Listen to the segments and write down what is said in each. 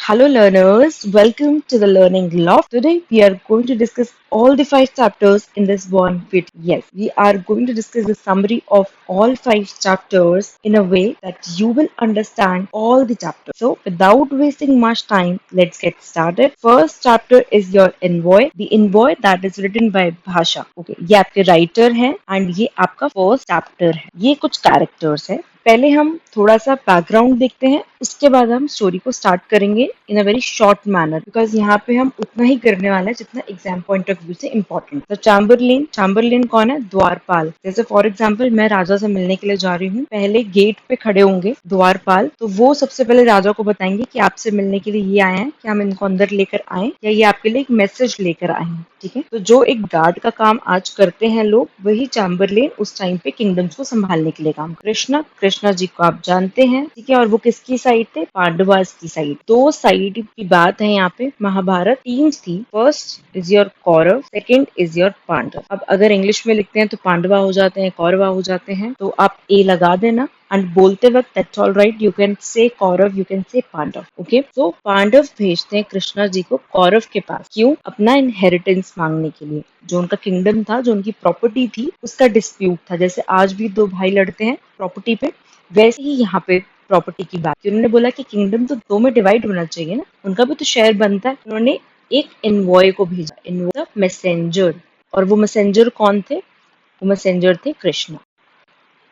Hello, learners. Welcome to the Learning Loft. Today, we are going to discuss all the five chapters in this one video. Yes, we are going to discuss the summary of all five chapters in a way that you will understand all the chapters. So, without wasting much time, let's get started. First chapter is your envoy. The envoy that is written by Bhasha. Okay, ये आपके writer हैं and ये आपका first chapter है. ये कुछ characters है. पहले हम थोड़ा सा बैकग्राउंड देखते हैं, उसके बाद हम स्टोरी को स्टार्ट करेंगे in a very short manner because यहाँ पे हम उतना ही करने वाला है जितना एग्जाम पॉइंट ऑफ व्यू से इम्पोर्टेंट. तो चैम्बरलेन कौन है? द्वारपाल. जैसे फॉर एग्जाम्पल मैं राजा से मिलने के लिए जा रही हूँ, पहले गेट पे खड़े होंगे द्वारपाल, तो वो सबसे पहले राजा को बताएंगे कि आपसे मिलने के लिए ये आए हैं, क्या हम इनको अंदर लेकर आए या ये आपके लिए एक मैसेज लेकर आए हैं. ठीक है, तो जो एक गार्ड का काम आज करते हैं लोग, वही चैम्बरलेन उस टाइम पे किंगडम्स को संभालने के लिए काम. कृष्णा जी को आप जानते हैं, ठीक है, और वो किसकी साइड थे? पांडवास की साइड. दो साइड की बात है यहाँ पे. महाभारत टीम्स थी. First is your Kaurava, second is your Pandava. अब अगर इंग्लिश में लिखते हैं तो पांडवा हो जाते हैं, कौरवा हो जाते हैं, तो आप ए लगा देना. एंड बोलते वक्त that's all right, you can say Kaurava, you can से पांडव. ओके, तो पांडव भेजते हैं कृष्णा जी को कौरव के पास. क्यों? अपना इनहेरिटेंस मांगने के लिए. जो उनका किंगडम था, जो उनकी प्रॉपर्टी थी, उसका डिस्प्यूट था. जैसे आज भी दो भाई लड़ते हैं प्रॉपर्टी पे, वैसे ही यहाँ पे प्रॉपर्टी की बात की. उन्होंने बोला कि किंगडम तो दो में डिवाइड होना चाहिए ना, उनका भी तो शेयर बनता है. उन्होंने एक एनवॉय को भेजा, एनवॉय मैसेंजर. और वो मैसेंजर कौन थे? वो मैसेंजर थे कृष्णा.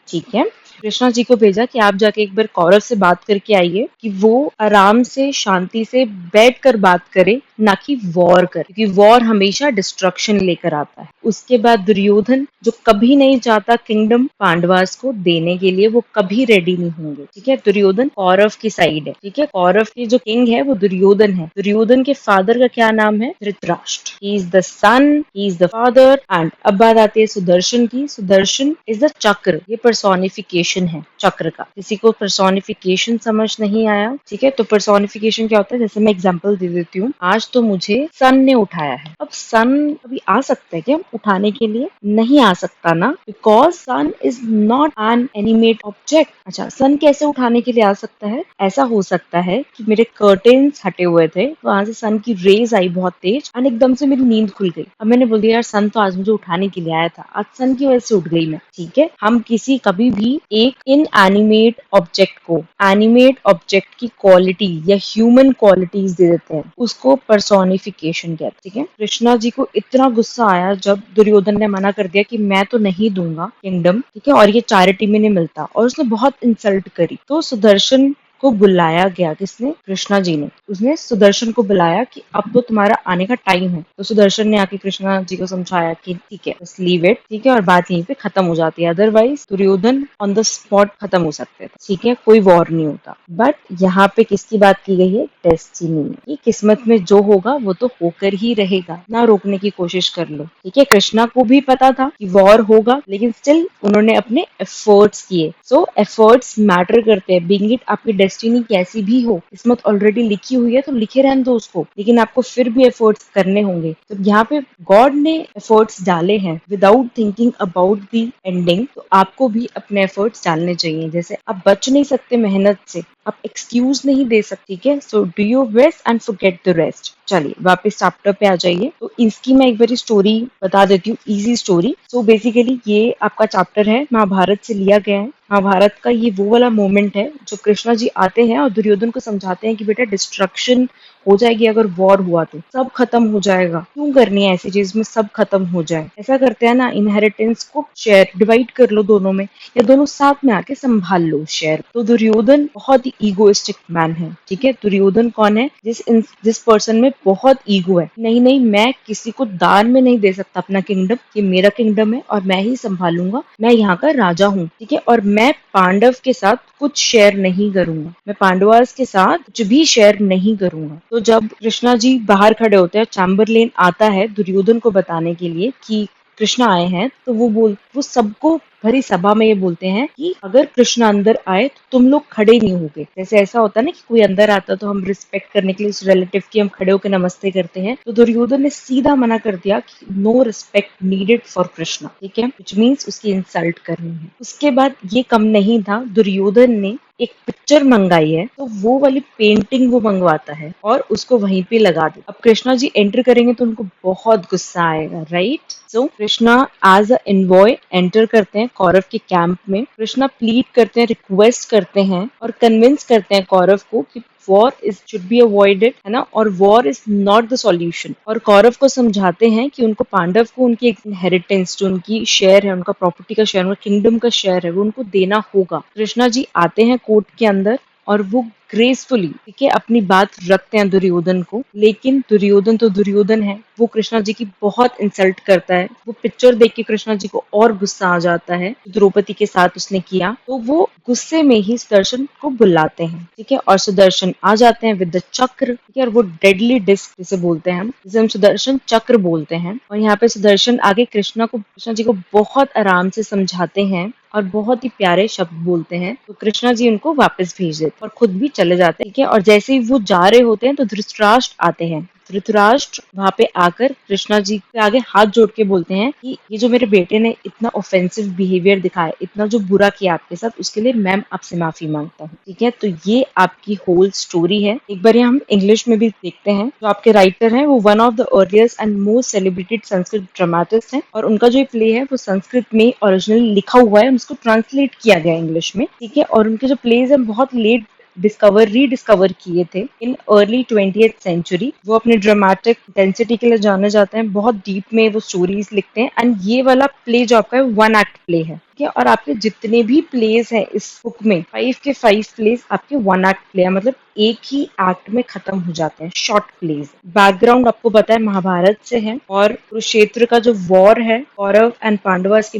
ठीक है, कृष्णा जी को भेजा कि आप जाके एक बार कौरव से बात करके आइए कि वो आराम से शांति से बैठकर बात करे, ना कि वॉर करे, क्योंकि वॉर हमेशा डिस्ट्रक्शन लेकर आता है. उसके बाद दुर्योधन, जो कभी नहीं चाहता किंगडम पांडवास को देने के लिए, वो कभी रेडी नहीं होंगे. ठीक है, दुर्योधन कौरव की साइड है. ठीक है, कौरव की जो किंग है वो दुर्योधन है. दुर्योधन के फादर का क्या नाम है? Dhritarashtra. He is the son, he is the father. And अब बात आती है सुदर्शन की. सुदर्शन इज द चक्र. ये पर्सोनिफिकेशन है चक्र का. किसी को पर्सोनिफिकेशन समझ नहीं आया? ठीक है, तो पर्सोनिफिकेशन क्या होता है? जैसे मैं एग्जांपल दे देती हूँ. आज तो मुझे सन ने उठाया है. अब सन अभी आ सकता है क्या उठाने के लिए? नहीं आ सकता ना, because son is not an animate object. अच्छा, सन कैसे उठाने के लिए आ सकता है? ऐसा हो सकता है कि मेरे कर्टेन्स हटे हुए थे, वहां से सन की रेज आई बहुत तेज और एकदम से मेरी नींद खुल गई. अब मैंने बोल दिया यार सन तो आज मुझे उठाने के लिए आया था, आज सन की वजह से उठ गई मैं. ठीक है, हम किसी कभी भी एक इनएनिमेट ऑब्जेक्ट को एनिमेट ऑब्जेक्ट की क्वालिटी या ह्यूमन क्वालिटीज दे देते हैं, उसको पर्सोनिफिकेशन कहते हैं. ठीक है, कृष्णा जी को इतना गुस्सा आया जब दुर्योधन ने मना कर दिया कि मैं तो नहीं दूंगा किंगडम, ठीक है, और ये चैरिटी में नहीं मिलता, और उसने बहुत इंसल्ट करी. तो सुदर्शन को बुलाया गया. किसने? कृष्णा जी ने. उसने सुदर्शन को बुलाया कि अब तो तुम्हारा आने का टाइम है. तो सुदर्शन ने आके कृष्णा जी को समझाया कि ठीक है, बस लीव इट. ठीक है, और बात यहीं पे खत्म हो जाती है. Otherwise Duryodhana on the spot खत्म हो सकते थे. ठीक है, कोई वॉर नहीं होता. बट यहाँ पे किसकी बात की गई है? डेस्टिनी. ये किस्मत में जो होगा वो तो होकर ही रहेगा, ना रोकने की कोशिश कर लो. ठीक है, कृष्णा को भी पता था कि वॉर होगा, लेकिन स्टिल उन्होंने अपने एफर्ट्स किए. सो एफर्ट्स मैटर करते हैं. बीइंग इट आपकी डेस्टिनी कैसी भी हो, किस्मत ऑलरेडी लिखी हुई है तो लिखे रहने दो उसको, लेकिन आपको फिर भी एफर्ट्स करने होंगे. तो यहाँ पे गॉड ने एफर्ट्स डाले हैं without thinking about the ending, तो आपको भी अपने एफर्ट्स डालने चाहिए. जैसे आप बच नहीं सकते मेहनत से, आप एक्सक्यूज नहीं दे सकते. ठीक है, so do your best and forget the rest. चलिए वापस चैप्टर पे आ जाइए. तो इसकी मैं एक बारी स्टोरी बता देती हूँ, इजी स्टोरी. सो बेसिकली ये आपका चैप्टर है, महाभारत से लिया गया है. महाभारत का ये वो वाला मोमेंट है जो कृष्णा जी आते हैं और दुर्योधन को समझाते हैं कि बेटा डिस्ट्रक्शन हो जाएगी अगर वॉर हुआ तो, सब खत्म हो जाएगा, क्यों करनी है ऐसी चीज में सब खत्म हो जाए. ऐसा करते हैं ना, इनहेरिटेंस को शेयर डिवाइड कर लो दोनों में, या दोनों साथ में आके संभाल लो शेयर. तो दुर्योधन बहुत ही ईगोइस्टिक मैन है. ठीक है, दुर्योधन कौन है? जिस पर्सन में बहुत ईगो है. नहीं नहीं, मैं किसी को दान में नहीं दे सकता अपना किंगडम, ये मेरा किंगडम है और मैं ही संभालूंगा, मैं यहाँ का राजा हूँ. ठीक है, और मैं पांडव के साथ कुछ शेयर नहीं करूंगा, मैं पांडवास के साथ कुछ भी शेयर नहीं करूंगा. तो जब कृष्णा जी बाहर खड़े होते हैं, चैम्बरलेन आता है दुर्योधन को बताने के लिए कि कृष्णा आए हैं, तो वो सबको भरी सभा में ये बोलते हैं कि अगर कृष्ण अंदर आए तो तुम लोग खड़े नहीं होगे। जैसे ऐसा होता है ना कि कोई अंदर आता तो हम रिस्पेक्ट करने के लिए उस रिलेटिव की हम खड़े होकर नमस्ते करते हैं, तो दुर्योधन ने सीधा मना कर दिया कि no respect needed for Krishna, ठीक है, विच मीन्स उसकी इंसल्ट करनी है। उसके बाद ये कम नहीं था, दुर्योधन ने एक पिक्चर मंगाई है, तो वो वाली पेंटिंग वो मंगवाता है और उसको वहीं पे लगा दे। अब कृष्णा जी एंटर करेंगे तो उनको बहुत गुस्सा आएगा, right. So Krishna as a envoy enter करते हैं कौरव के कैंप में। कृष्णा प्लीड करते हैं, रिक्वेस्ट करते हैं और कन्विंस करते हैं कौरव को कि war is should be avoided, है ना, और war is not the solution. और कौरव को समझाते हैं कि उनको पांडव को उनकी इनहेरिटेंस, जो उनकी शेयर है, उनका प्रॉपर्टी का शेयर, उनका किंगडम का शेयर है, वो उनको देना होगा। कृष्णा जी आते हैं कोर्ट के अंदर और वो ग्रेसफुली, ठीक है, अपनी बात रखते हैं दुर्योधन को। लेकिन दुर्योधन तो दुर्योधन है, वो कृष्णा जी की बहुत इंसल्ट करता है। वो पिक्चर देख के कृष्णा जी को और गुस्सा आ जाता है, द्रौपदी के साथ उसने किया। तो वो गुस्से में ही सुदर्शन को बुलाते हैं, ठीक है, और सुदर्शन आ जाते हैं विद द चक्र, ठीक है, और वो डेडली डिस्क जिसे बोलते हैं हम, जिसे हम सुदर्शन चक्र बोलते हैं। और यहाँ पे सुदर्शन आगे कृष्णा जी को बहुत आराम से समझाते हैं और बहुत ही प्यारे शब्द बोलते हैं। तो कृष्णा जी उनको वापस भेज देते और खुद भी चले जाते हैं, ठीक है। और जैसे ही वो जा रहे होते हैं तो धृतराष्ट्र आते हैं। धृतराष्ट्र वहां पे आकर कृष्णा जी के आगे हाथ जोड़ के बोलते हैं कि ये जो मेरे बेटे ने इतना ऑफेंसिव बिहेवियर दिखाया, इतना जो बुरा किया आपके साथ, उसके लिए मैं आपसे माफी मांगता हूँ, ठीक है। तो ये आपकी होल स्टोरी है। एक बार हम इंग्लिश में भी देखते हैं। जो आपके राइटर हैं वो one of the earliest and most celebrated Sanskrit dramatist हैं और उनका जो प्ले है वो संस्कृत में ओरिजिनली लिखा हुआ है, उसको ट्रांसलेट किया गया इंग्लिश में, ठीक है। और उनके जो प्लेज हैं बहुत लेट रीडिस्कवर किए थे इन अर्ली 20th सेंचुरी। वो अपने ड्रामेटिक इंटेंसिटी के लिए जाने जाते हैं, बहुत डीप में वो स्टोरीज लिखते हैं। एंड ये वाला प्ले जो आपका है वन एक्ट प्ले है, ठीक है। और आपके जितने भी प्लेस हैं इस बुक में, 5 के 5 प्लेस आपके वन एक्ट प्ले है, मतलब एक ही एक्ट में खत्म हो जाते हैं, शॉर्ट प्लेस। बैकग्राउंड आपको पता है महाभारत से है और कुरुक्षेत्र का जो वॉर है कौरव एंड पांडवास की।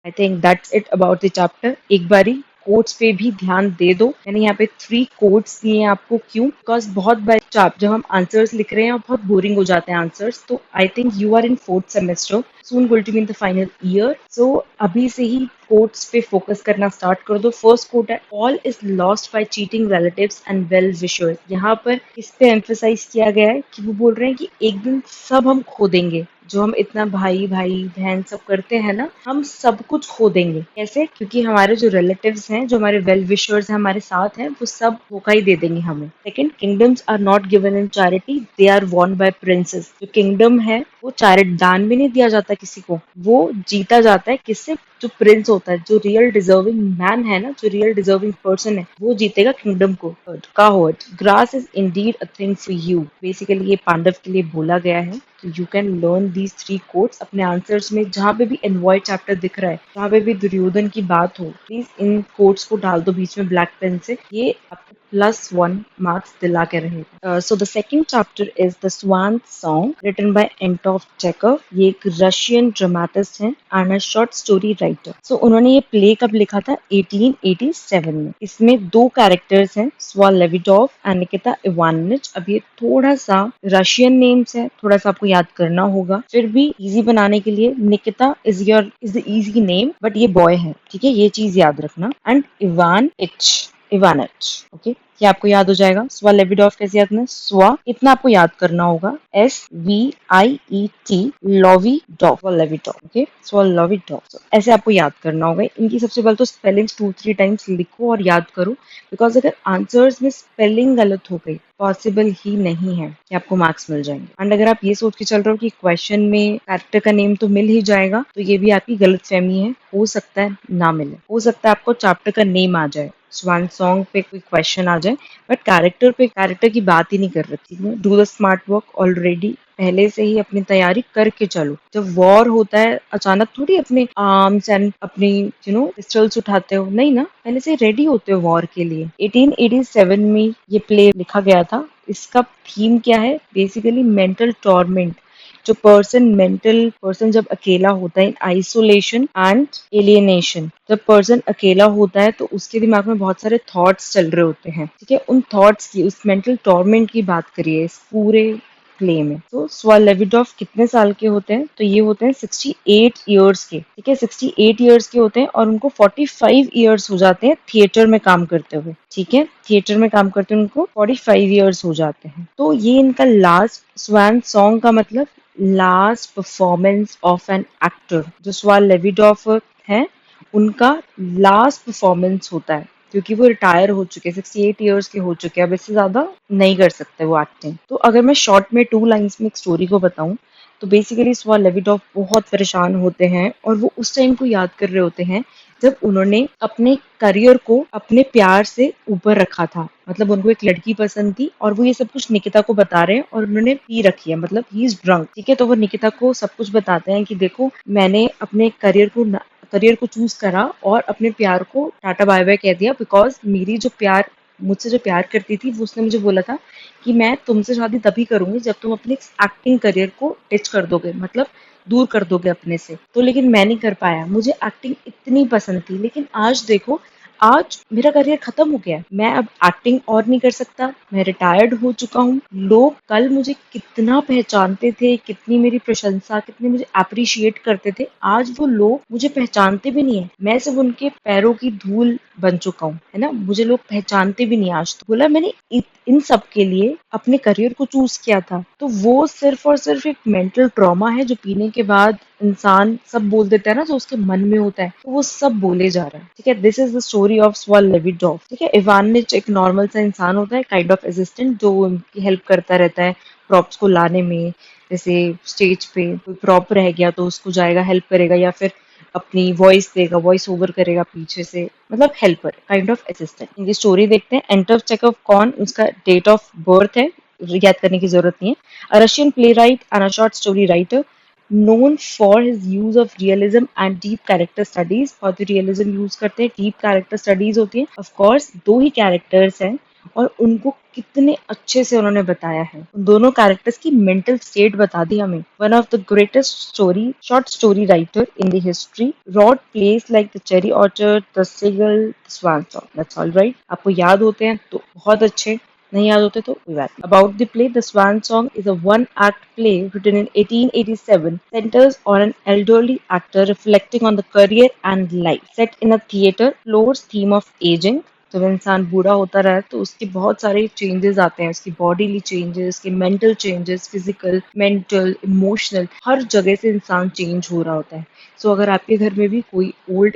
I think that's it about the chapter. एक बारी कोट्स पे भी ध्यान दे दो। मैंने यहाँ पे 3 कोट्स दिए हैं आपको, क्यों? बिकॉज बहुत बार जब हम आंसर्स लिख रहे हैं और बहुत बोरिंग हो जाते हैं आंसर्स, तो I think you are in 4th semester, soon going to be in the final year. So अभी से ही कोट्स पे फोकस करना स्टार्ट कर दो। फर्स्ट कोट है, all is lost by cheating relatives and well wishers. यहाँ पर इस पे एम्फेसाइज किया गया है कि वो बोल रहे हैं कि एक दिन सब हम खो देंगे, जो हम इतना भाई भाई बहन सब करते हैं ना, हम सब कुछ खो देंगे। कैसे? क्योंकि हमारे जो रिलेटिव्स हैं, जो हमारे वेल विशर्स हैं, हमारे साथ हैं, वो सब धोखा ही दे देंगे हमें। Second, kingdoms are not given in charity, they are won by princes. जो किंगडम है वो चैरिटी दान में नहीं दिया जाता किसी को, वो जीता जाता है किससे? जो प्रिंस होता है, जो रियल डिजर्विंग मैन है ना, जो रियल डिजर्विंग पर्सन है, वो जीतेगा किंगडम को। Coward, grass is indeed a thing for you. Basically ये पांडव के लिए बोला गया है। तो you can learn these 3 quotes अपने आंसर्स में। जहाँ पे भी एनवॉय चैप्टर दिख रहा है, जहाँ पे भी दुर्योधन की बात हो, प्लीज इन कोट्स को डाल दो बीच में ब्लैक पेन से। ये आपको +1 मार्क्स दिला के रहेगा। So the second chapter is the swan song, written by Anton Chekhov. ये एक रशियन ड्रामेटिस्ट हैं and a short story writer. So उन्होंने ये प्ले कब लिखा था? 1887 में। इसमें 2 कैरेक्टर्स हैं, स्वा लेविटोव एंड निकिता इवानोविच। अब ये थोड़ा सा रशियन नेम्स है, थोड़ा सा आपको याद करना होगा। फिर भी इजी बनाने के लिए Nikita is the easy name, but ये बॉय है, ठीक है, ये चीज याद रखना। एंड इवानिच, ओके, ये आपको याद हो जाएगा। स्वा लेविडोव कैसे याद करना? स्वा इतना आपको याद करना होगा, SVIET, लॉविडोव, लेविडोव, ओके, स्वा लॉविडोव। ऐसे आपको याद करना होगा। इनकी सबसे पहले तो स्पेलिंग्स 2-3 टाइम्स लिखो और याद करो, बिकॉज अगर आंसर्स में स्पेलिंग गलत हो गई, पॉसिबल ही नहीं है कि आपको मार्क्स मिल जाएंगे। एंड अगर आप ये सोच के चल रहे हो कि क्वेश्चन में कैरेक्टर का नेम तो मिल ही जाएगा, तो ये भी आपकी गलतफहमी है। हो सकता है ना मिले, हो सकता है आपको चैप्टर का नेम आ जाए, स्वान सॉन्ग पे कोई क्वेश्चन आ जाए, बट कैरेक्टर की बात ही नहीं कर रही थी। Do the smart work already, पहले से ही अपनी तैयारी करके चलो। जब वॉर होता है अचानक थोड़ी अपने आर्म्स एंड अपनी पिस्टल्स उठाते हो, नहीं ना, पहले से रेडी होते हो वॉर के लिए। 1887 में ये प्ले लिखा गया था। इसका थीम क्या है? Basically mental torment. जो मेंटल पर्सन जब अकेला होता है, इन आइसोलेशन एंड एलियनेशन, जब पर्सन अकेला होता है तो उसके दिमाग में बहुत सारे थॉट्स चल रहे होते हैं, ठीक है। उन थॉट्स की, उस मेंटल टॉर्मेंट की बात करिए इस पूरे प्ले में। तो स्वा लेविडॉफ कितने साल के होते हैं? तो ये होते हैं 68 ईयर्स के, ठीक है, 68 ईयर्स के होते हैं और उनको 45 ईयर्स हो जाते हैं थिएटर में काम करते हुए, ठीक है, थिएटर में काम करते हुए उनको 45 ईयर्स हो जाते हैं। तो ये इनका लास्ट स्वान सॉन्ग का मतलब last performance of an actor, जो स्वा लेविडॉफ है उनका लास्ट परफॉर्मेंस होता है, क्योंकि वो रिटायर हो चुके हैं, 68 ईयर्स के हो चुके हैं, अब इससे ज्यादा नहीं कर सकते वो एक्टिंग। तो अगर मैं शॉर्ट में 2 लाइन्स में एक स्टोरी को बताऊं, तो बेसिकली स्वा लेविडॉफ बहुत परेशान होते हैं और वो उस टाइम को याद कर रहे होते हैं जब उन्होंने अपने करियर को अपने प्यार से ऊपर रखा था। मतलब उनको एक लड़की पसंद थी और वो ये सब कुछ निकिता को बता रहे हैं और उन्होंने पी रखी है, मतलब ही इज ड्रंक, ठीक है। तो वो निकिता को सब कुछ बताते हैं कि देखो मैंने अपने करियर को चूज करा और अपने प्यार को टाटा बाय बाय कह दिया, बिकॉज मेरी जो प्यार मुझसे जो प्यार करती थी वो उसने मुझे बोला था कि मैं तुमसे शादी तभी करूंगी जब तुम अपने एक्टिंग करियर को टिच कर दोगे, मतलब दूर कर दोगे अपने से। तो लेकिन मैं नहीं कर पाया, मुझे एक्टिंग इतनी पसंद थी, लेकिन आज देखो, आज मेरा करियर खत्म हो गया है, मैं अब एक्टिंग और नहीं कर सकता, मैं रिटायर्ड हो चुका हूँ। लोग कल मुझे कितना पहचानते थे, कितनी मेरी प्रशंसा, कितने मुझे अप्रिशिएट करते थे, आज वो लोग मुझे पहचानते भी नहीं है, मैं सिर्फ उनके पैरों की धूल बन चुका हूँ, है ना, मुझे लोग पहचानते भी नहीं आज। तो बोला मैंने इन सब के लिए अपने करियर को चूज किया था। तो वो सिर्फ और सिर्फ एक मेंटल ट्रॉमा है जो पीने के बाद इंसान सब बोल देता है ना, जो उसके मन में होता है, तो वो सब बोले जा रहा है, ठीक है। This is the story of स्वा लेविडॉफ, ठीक है। इवानिच एक नॉर्मल सा इंसान होता है, काइंड ऑफ असिस्टेंट, जो उनकी हेल्प करता रहता है प्रॉप्स को लाने में। जैसे स्टेज पे कोई प्रॉप रह गया तो उसको जाएगा, हेल्प करेगा, या फिर अपनी वॉइस देगा, वॉइस ओवर करेगा पीछे से, मतलब हेल्पर, काइंड ऑफ असिस्टेंट। इनकी स्टोरी देखते हैं। एंटर चेकव कौन उसका डेट ऑफ बर्थ है, याद करने की जरूरत नहीं है। A Russian play right and a short story writer known for his use of realism and deep character studies। बहुत ही realism यूज करते हैं, deep character studies होती है। of course दो ही characters हैं और उनको कितने अच्छे से उन्होंने बताया है, उन दोनों कैरेक्टर्स की मेंटल स्टेट बता दी हमें। One of the greatest story short story writer in the history wrote plays like the cherry orchard, the seagull, the swan song. That's all right. आपको याद होते हैं तो बहुत अच्छे, नहीं याद होते तो कोई बात नहीं। About the play, The Swan Song is a one-act play written in 1887, centers on an elderly actor reflecting on the career and life. Set in a theater, explores theme of aging। जब इंसान बूढ़ा होता रहा है तो उसके बहुत सारे चेंजेस आते हैं, उसकी बॉडीली चेंजेस, उसके mental changes, physical, mental, emotional, हर जगह से इंसान चेंज हो रहा होता है। सो अगर आपके घर में भी कोई ओल्ड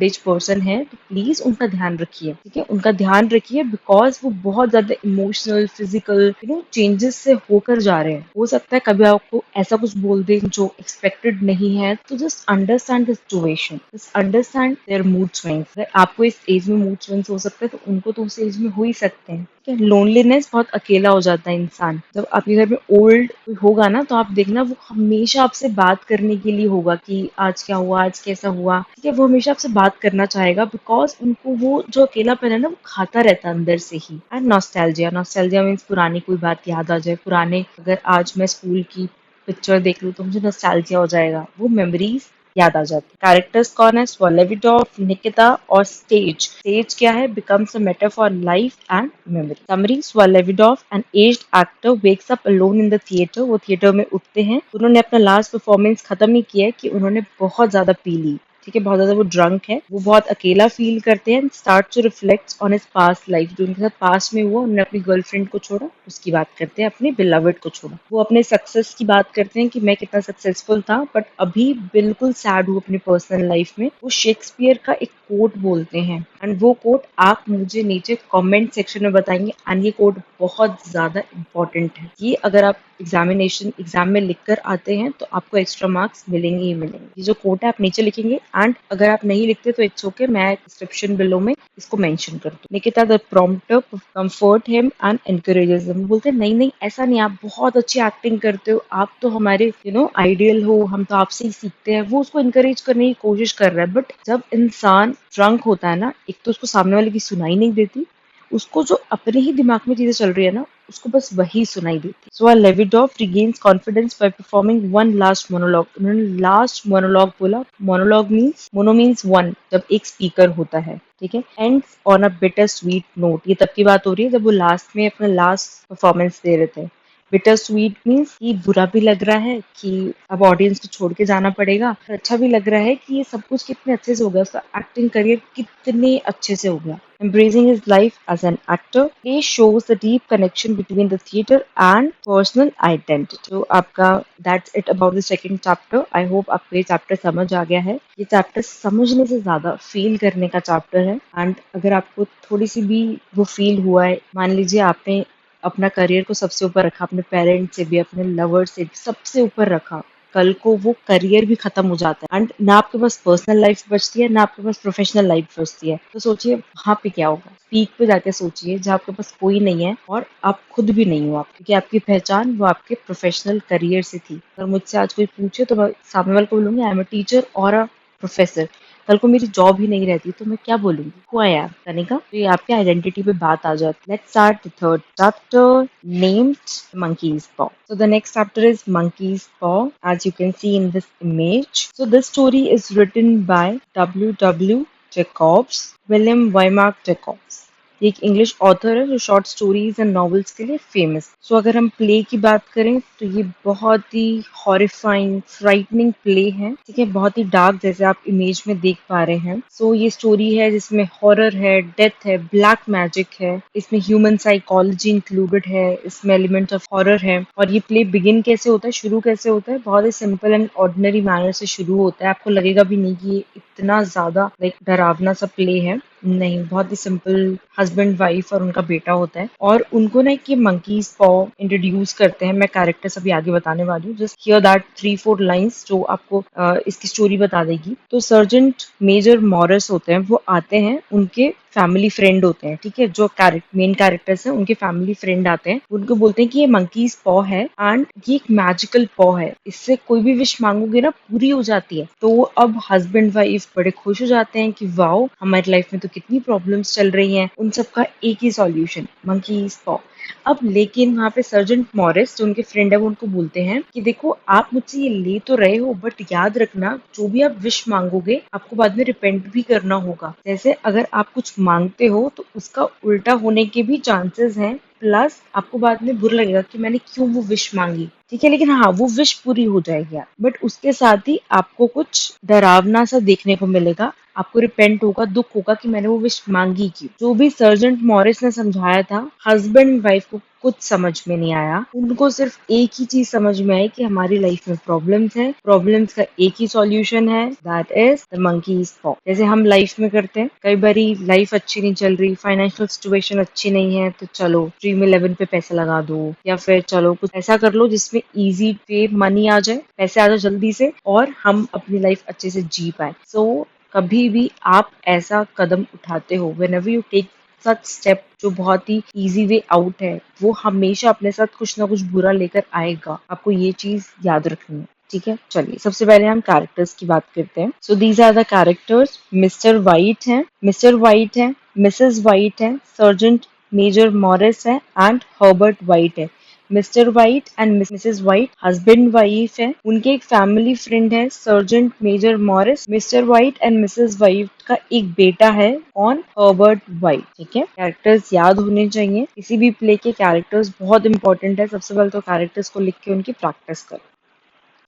एज पर्सन है तो प्लीज उनका ध्यान रखिए, ठीक है, उनका ध्यान रखिए, बिकॉज वो बहुत ज्यादा इमोशनल, फिजिकल, चेंजेस से होकर जा रहे हैं। हो सकता है कभी आपको ऐसा कुछ बोल दे जो एक्सपेक्टेड नहीं है, तो just understand the situation, just understand their mood swings. अगर आपको इस एज में मूड स्विंग्स हो सकते हैं तो उनको तो उस एज में हो ही सकते हैं। लोनलीनेस, बहुत अकेला हो जाता है इंसान जब आपके घर में ओल्ड कोई होगा ना, तो आप देखना वो हमेशा आपसे बात करने के लिए होगा कि आज क्या हुआ, आज कैसा हुआ, ठीक है, वो हमेशा आपसे बात करना चाहेगा, बिकॉज उनको वो जो अकेलापन है ना वो खाता रहता है अंदर से ही। एंड नॉस्टैल्जिया, नॉस्टैल्जिया मीन्स पुरानी कोई बात याद आ जाए, पुराने, अगर आज मैं स्कूल की पिक्चर देख लूँ तो मुझे नॉस्टैल्जिया हो जाएगा, वो मेमोरीज याद आ जाती है। कैरेक्टर्स कौन है? स्वलेविडॉफ, निकिता और स्टेज। स्टेज क्या है? Becomes a matter for life and memory. Summary, Svetlovidoff an aged actor wakes up alone in the theatre. वो थिएटर में उठते हैं, उन्होंने अपना लास्ट परफॉर्मेंस खत्म ही किया है कि उन्होंने बहुत ज्यादा पी ली, ठीक है, बहुत ज्यादा वो ड्रंक है, वो बहुत अकेला फील करते हैं। Start to reflect on his past life, जो उनके साथ पास्ट में हुआ, उन्होंने अपनी गर्लफ्रेंड को छोड़ा, उसकी बात करते हैं, अपने बिलवड को छोड़ा। वो अपने सक्सेस की बात करते हैं कि मैं कितना सक्सेसफुल था, बट अभी बिल्कुल सैड हूँ अपनी पर्सनल लाइफ में। वो शेक्सपियर का एक कोट बोलते हैं, एंड वो कोट आप मुझे नीचे कमेंट सेक्शन में बताएंगे, एंड ये कोट बहुत ज्यादा इंपॉर्टेंट है। ये अगर आप एग्जाम में लिख कर आते हैं तो आपको एक्स्ट्रा मार्क्स मिलेंगे ही मिलेंगे। ये जो कोट है आप नीचे लिखेंगे, एंड अगर आप नहीं लिखते तो इट्स ओके, मैं डिस्क्रिप्शन बिलो में इसको मेंशन कर दूँ। Nikita the prompter comfort him and encourages him. बोलते हैं नहीं नहीं ऐसा नहीं, आप बहुत अच्छी एक्टिंग करते हो, आप तो हमारे आइडियल हो, हम तो आपसे ही सीखते हैं। वो उसको इनकरेज करने की कोशिश कर रहा है, बट जब इंसान ड्रंक होता है ना, एक तो उसको सामने वाले की सुनाई नहीं देती, उसको जो अपने ही दिमाग में चीजें चल रही है ना, उसको बस वही सुनाई देती। So Svetlovidoff regains confidence by performing one last monologue. उन्होंने लास्ट मोनोलॉग बोला। Monologue means, mono means one, जब एक स्पीकर होता है, ठीक है। Ends on a bitter sweet note. ये तब की बात हो रही है जब वो लास्ट में अपना लास्ट परफॉर्मेंस दे रहे थे। बिटर स्वीट मीन्स कि बुरा भी लग रहा है कि अब ऑडियंस को छोड़ के जाना पड़ेगा, और अच्छा भी लग रहा है कि ये सब कुछ कितने अच्छे से हो गया, उसका एक्टिंग करियर कितने अच्छे से हो गया. Embracing his life as an actor, play shows the deep connection between the theater and personal identity. तो आपका that's it about the second chapter. I hope आपको ये चैप्टर समझ आ गया है. ये चैप्टर समझने से ज्यादा फील करने का चैप्टर है. एंड अगर आपको थोड़ी सी भी वो फील हुआ है, मान लीजिए आपने अपना करियर को सबसे ऊपर रखा, अपने पेरेंट्स से भी, अपने लवर से भी सबसे ऊपर रखा, कल को वो करियर भी खत्म हो जाता है एंड ना आपके पास पर्सनल लाइफ बचती है ना आपके पास प्रोफेशनल लाइफ बचती है, तो सोचिए वहां पे क्या होगा. पीक पे जाके सोचिए जहाँ आपके पास कोई नहीं है और आप खुद भी नहीं हो, आप क्योंकि आपकी पहचान वो आपके प्रोफेशनल करियर से थी. अगर मुझसे आज कोई पूछे तो मैं सामने वाले को बोलूंगी आई एम अ टीचर और अ प्रोफेसर. कल को मेरी जॉब ही नहीं रहती तो मैं क्या बोलूंगी, हु आई एम. कनिका, तो ये आपके आइडेंटिटी पे बात आ जाती. Let's start the third chapter named Monkey's Paw. So the next chapter is Monkey's Paw, as you can see in this image. So this story is written by W. Jacobs, William Wymark Jacobs. ये एक English author है जो short stories and novels के लिए famous. सो अगर हम play की बात करें तो ये बहुत ही हॉरिफाइंग फ्राइटनिंग प्ले है. ठीक है, बहुत ही डार्क जैसे आप इमेज में देख पा रहे हैं. सो ये स्टोरी है जिसमें हॉरर है, डेथ है, ब्लैक मैजिक है, इसमें ह्यूमन साइकोलॉजी इंक्लूडेड है, इसमें एलिमेंट ऑफ हॉरर है. और ये प्ले बिगिन कैसे होता है, शुरू कैसे होता है, बहुत ही सिंपल एंड ऑर्डिनरी मैनर से शुरू होता है. आपको लगेगा भी नहीं कि ये इतना ज्यादा लाइक डरावना सा प्ले है. नहीं, बहुत ही सिंपल हस्बैंड वाइफ और उनका बेटा होता है और उनको ना कि मंकीज पॉ इंट्रोड्यूस करते हैं. मैं कैरेक्टर्स अभी आगे बताने वाली हूँ, जस्ट हियर दैट 3-4 लाइंस जो आपको इसकी स्टोरी बता देगी. तो सर्जेंट मेजर मॉरिस होते हैं, वो आते हैं, उनके फैमिली फ्रेंड होते हैं. ठीक है, जो मेन कैरेक्टर्स हैं उनके फैमिली फ्रेंड आते हैं, उनको बोलते हैं कि ये मंकीज पॉ है एंड ये एक मैजिकल पॉ है, इससे कोई भी विश मांगोगे ना पूरी हो जाती है. तो अब हस्बैंड वाइफ बड़े खुश हो जाते हैं कि वाओ, हमारी लाइफ में तो कितनी प्रॉब्लम्स चल रही हैं, उन सब का एक ही सॉल्यूशन, मंकीज पॉ. अब लेकिन वहां पे सर्जेंट मॉरिस जो उनके फ्रेंड है वो उनको बोलते हैं कि देखो आप मुझसे ये ले तो रहे हो बट याद रखना जो भी आप विश मांगोगे आपको बाद में रिपेंट भी करना होगा. जैसे अगर आप कुछ मांगते हो तो उसका उल्टा होने के भी चांसेस हैं, प्लस आपको बाद में बुरा लगेगा कि मैंने क्यों वो विश मांगी. ठीक है, लेकिन हाँ वो विश पूरी हो जाएगी बट उसके साथ ही आपको कुछ डरावना सा देखने को मिलेगा. आपको रिपेंट होगा, दुख होगा कि मैंने वो विश मांगी क्यों. जो भी सर्जेंट मॉरिस ने समझाया था हस्बैंड वाइफ को कुछ समझ में नहीं आया. उनको सिर्फ एक ही चीज समझ में आई कि हमारी लाइफ में प्रॉब्लम्स है, प्रॉब्लम्स का एक ही सॉल्यूशन है, दैट इज द मंकीज पॉ. जैसे हम लाइफ में करते हैं, कई बारी लाइफ अच्छी नहीं चल रही, फाइनेंशियल सिचुएशन अच्छी नहीं है, तो चलो ड्रीम 11 पे पैसा लगा दो या फिर चलो कुछ ऐसा कर लो जिसमें इजी पे मनी आ जाए, पैसे आ जाए जल्दी से और हम अपनी लाइफ अच्छे से जी पाए. सो कभी भी आप ऐसा कदम उठाते हो, whenever you take such step जो बहुत ही इजी वे आउट है, वो हमेशा अपने साथ कुछ ना कुछ बुरा लेकर आएगा. आपको ये चीज याद रखनी है. ठीक है, चलिए सबसे पहले हम कैरेक्टर्स की बात करते हैं. So these are the characters. Mister White है, मिसेस वाइट है, सर्जेंट मेजर मॉरिस है एंड हर्बर्ट वाइट है. Mister White and Mrs White husband wife है, उनके एक फैमिली फ्रेंड है sergeant major Morris. Mister White and Mrs White का एक बेटा है ऑन हर्बर्ट वाइट. ठीक है, कैरेक्टर्स याद होने चाहिए. किसी भी प्ले के कैरेक्टर्स बहुत इंपॉर्टेंट है. सबसे पहले तो कैरेक्टर्स को लिख के उनकी प्रैक्टिस करो.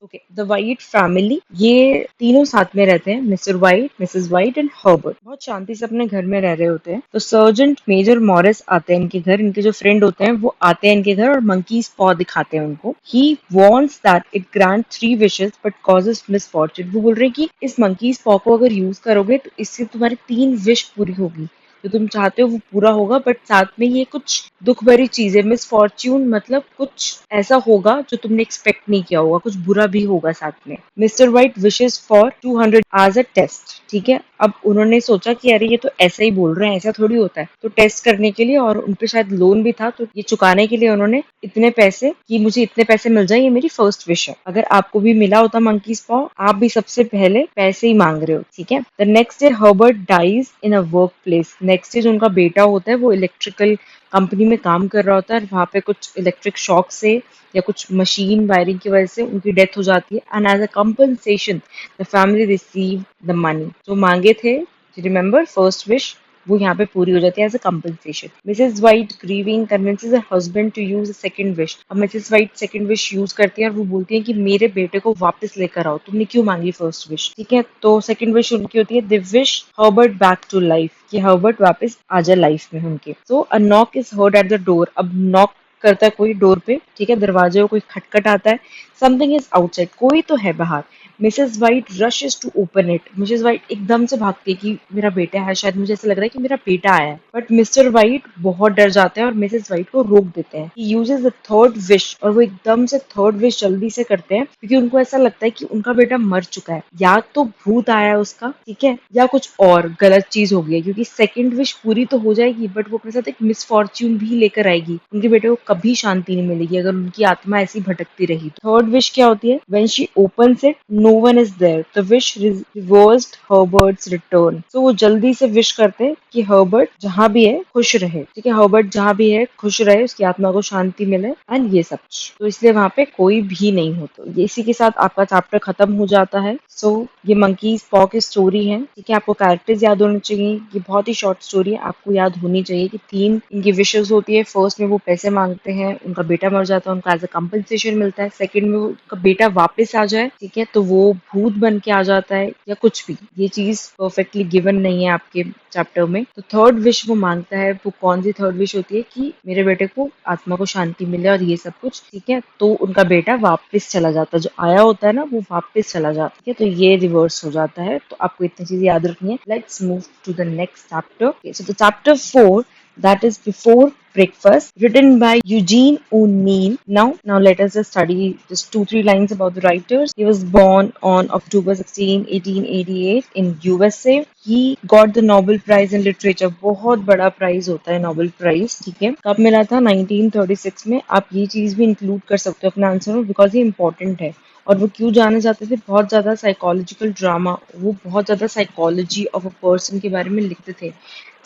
ओके, द वाइट फैमिली, ये तीनों साथ में रहते हैं, mister white, Mrs white and Herbert. बहुत शांति से अपने घर में रह रहे होते हैं. तो सर्जेंट मेजर मॉरिस आते हैं इनके घर, इनके जो फ्रेंड होते हैं वो आते हैं इनके घर और मंकीज पॉ दिखाते हैं उनको. He wants that it grant 3 wishes but causes misfortune. वो बोल रहे हैं कि इस मंकीज पॉ को अगर यूज करोगे तो इससे तुम्हारी 3 विश पूरी होगी, जो तुम चाहते हो वो पूरा होगा, बट साथ में ये कुछ दुख भरी चीजें, मिसफॉर्च्यून मतलब कुछ ऐसा होगा जो तुमने एक्सपेक्ट नहीं किया होगा, कुछ बुरा भी होगा साथ में. Mister White wishes for 200 as a test. ठीक है, अब उन्होंने सोचा कि अरे ये तो ऐसा ही बोल रहे हैं, ऐसा थोड़ी होता है, तो टेस्ट करने के लिए, और उनपे शायद लोन भी था तो ये चुकाने के लिए उन्होंने इतने पैसे कि मुझे इतने पैसे मिल जाए, ये मेरी फर्स्ट विश है. अगर आपको भी मिला होता मंकीज पॉ, आप भी सबसे पहले पैसे ही मांग रहे हो. ठीक है, the next day Herbert dies in a work place. Next day जो उनका बेटा होता है वो इलेक्ट्रिकल कंपनी में काम कर रहा होता है और वहां पे कुछ इलेक्ट्रिक शॉक से या कुछ मशीन वायरिंग की वजह से उनकी डेथ हो जाती है. And as a compensation the family receive the money. जो मांगे थे, रिमेम्बर फर्स्ट विश, वो यहाँ पे पूरी हो जाती है as a compensation. Mrs White grieving convinces her husband to use second wish. अब Mrs White second wish use करती है और वो बोलती है कि मेरे बेटे को वापस लेकर आओ, तुमने क्यों मांगी फर्स्ट विश, ठीक है। तो सेकंड विश उनकी होती है they wish Herbert back to life, कि हर्बर्ट वापस आ जाए लाइफ में उनके। So a knock is heard at the door. अब नॉक करता है कोई डोर पे, ठीक है, दरवाजे को कोई खटखट आता है। समथिंग इज आउटसाइड, कोई तो है बाहर। Mrs White rushes to open it. Mrs White एकदम से भागती है कि मेरा बेटा है, शायद मुझे ऐसा लग रहा है कि मेरा बेटा आया है। बट मिस्टर वाइट बहुत डर जाते हैं और मिसेज वाइट को रोक देते हैं। He uses the third wish, और वो एकदम से थर्ड विश जल्दी से करते हैं क्योंकि उनको ऐसा लगता है कि उनका बेटा मर चुका है, या तो भूत आया है उसका, ठीक है, या कुछ और गलत चीज हो गई है। क्योंकि सेकंड विश पूरी तो हो जाएगी बट वो अपने साथ एक मिसफॉर्च्यून भी लेकर आएगी। उनके बेटे को कभी शांति नहीं मिलेगी अगर उनकी आत्मा ऐसी भटकती रही। थर्ड विश क्या होती है? When she opens it no one is there, the wish reversed Herbert's return. तो वो जल्दी से विश करते हैं कि हर्बर्ट जहां भी है खुश रहे, ठीक है, हर्बर्ट जहां भी है खुश रहे, उसकी आत्मा को शांति मिले एंड ये सब। तो इसलिए वहां पे कोई भी नहीं होता। ये इसी के साथ आपका चैप्टर खत्म हो जाता है। सो ये मंकीज पॉ की स्टोरी है, ठीक है। आपको कैरेक्टर्स याद होने चाहिए। ये बहुत ही शॉर्ट स्टोरी है, आपको याद होनी चाहिए कि तीन इनकी विशेष होती है। फर्स्ट में वो पैसे मांगते हैं, उनका बेटा मर जाता है, उनको एज अ कंपनसेशन मिलता है। सेकंड में उनका बेटा वापस आ जाए, ठीक है, तो वो भूत बन के आ जाता है या कुछ भी। ये चीज परफेक्टली गिवन नहीं है आपके चैप्टर में। तो थर्ड विश वो मांगता है, वो कौन सी थर्ड विश होती है कि मेरे बेटे को आत्मा को शांति मिले और ये सब कुछ, ठीक है। तो उनका बेटा वापस चला जाता है, जो आया होता है ना वो वापस चला जाता है, ठीक है। तो ये रिवर्स हो जाता है। तो आपको इतनी चीजें याद रखनी है। Let's move to the next chapter. So the chapter 4, that is Before Breakfast, written by Eugene O'Neill. Now let us just study just 2-3 lines about the writers. He was born on October 16, 1888 in USA. He got the Nobel Prize in Literature. बहुत बड़ा prize होता है Nobel prize, ठीक है। कब मिला था? 1936 में। आप ये चीज भी इंक्लूड कर सकते हो अपने आंसर में बिकॉज ये इंपॉर्टेंट है। और वो क्यों जाने जाते थे? बहुत ज्यादा साइकोलॉजिकल ड्रामा, वो बहुत ज्यादा साइकोलॉजी ऑफ अ पर्सन के बारे में लिखते थे।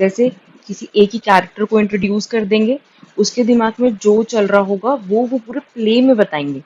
जैसे किसी एक ही कैरेक्टर को इंट्रोड्यूस कर देंगे, उसके दिमाग में जो चल रहा होगा वो पूरे प्ले में बताएंगे।